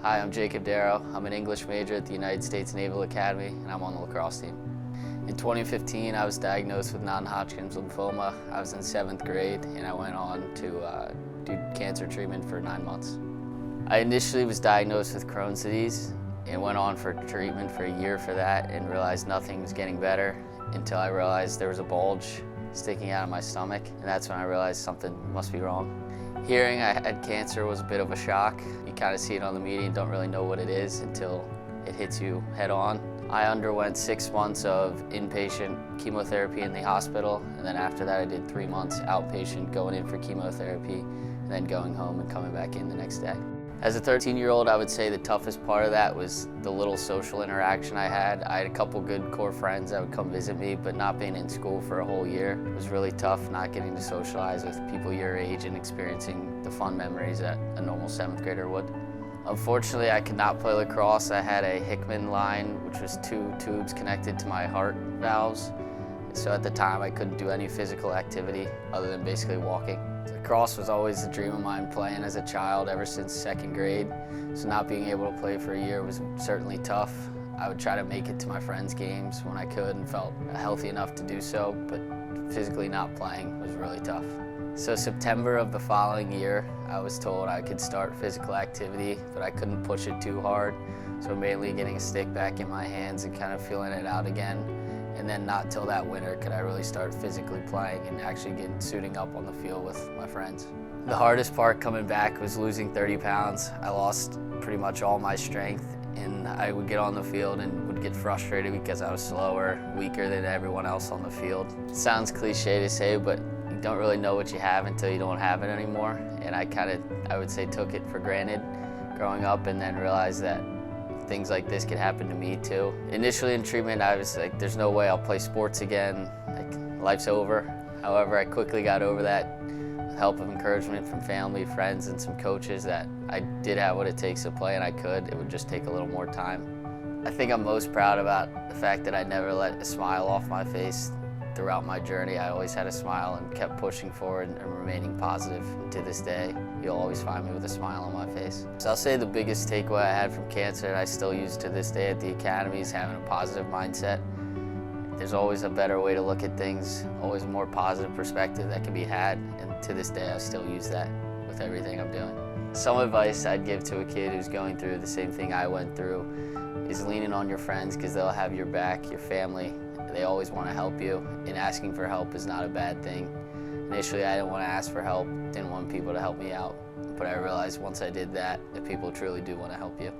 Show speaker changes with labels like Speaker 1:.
Speaker 1: Hi, I'm Jacob Darrow. I'm an English major at the United States Naval Academy, and I'm on the lacrosse team. In 2015, I was diagnosed with Non-Hodgkin's lymphoma. I was in 7th grade, and I went on to do cancer treatment for 9 months. I initially was diagnosed with Crohn's disease and went on for treatment for a year for that and realized nothing was getting better until I realized there was a bulge sticking out of my stomach, and that's when I realized something must be wrong. Hearing I had cancer was a bit of a shock. You kind of see it on the media and don't really know what it is until it hits you head on. I underwent 6 months of inpatient chemotherapy in the hospital, and then after that I did 3 months outpatient going in for chemotherapy and then going home and coming back in the next day. As a 13-year-old, I would say the toughest part of that was the little social interaction I had. I had a couple good core friends that would come visit me, but not being in school for a whole year was really tough, not getting to socialize with people your age and experiencing the fun memories that a normal 7th grader would. Unfortunately, I could not play lacrosse. I had a Hickman line, which was 2 tubes connected to my heart valves. So at the time, I couldn't do any physical activity other than basically walking. Lacrosse was always a dream of mine playing as a child ever since 2nd grade. So not being able to play for a year was certainly tough. I would try to make it to my friends' games when I could and felt healthy enough to do so, but physically not playing was really tough. So September of the following year, I was told I could start physical activity, but I couldn't push it too hard. So mainly getting a stick back in my hands and kind of feeling it out again. And then not till that winter could I really start physically playing and actually suiting up on the field with my friends. The hardest part coming back was losing 30 pounds. I lost pretty much all my strength, and I would get on the field and would get frustrated because I was slower, weaker than everyone else on the field. It sounds cliche to say, but you don't really know what you have until you don't have it anymore. And I would say, took it for granted growing up, and then realized that things like this could happen to me too. Initially in treatment, I was like, there's no way I'll play sports again, like life's over. However, I quickly got over that with help of encouragement from family, friends, and some coaches that I did have what it takes to play, and I could. It would just take a little more time. I think I'm most proud about the fact that I never let a smile off my face throughout my journey. I always had a smile and kept pushing forward and remaining positive. And to this day, you'll always find me with a smile on my face. So I'll say the biggest takeaway I had from cancer, and I still use to this day at the academy, is having a positive mindset. There's always a better way to look at things, always a more positive perspective that can be had, and to this day I still use that with everything I'm doing. Some advice I'd give to a kid who's going through the same thing I went through is leaning on your friends, because they'll have your back, your family. They always want to help you, and asking for help is not a bad thing. Initially, I didn't want to ask for help, didn't want people to help me out, but I realized once I did that people truly do want to help you.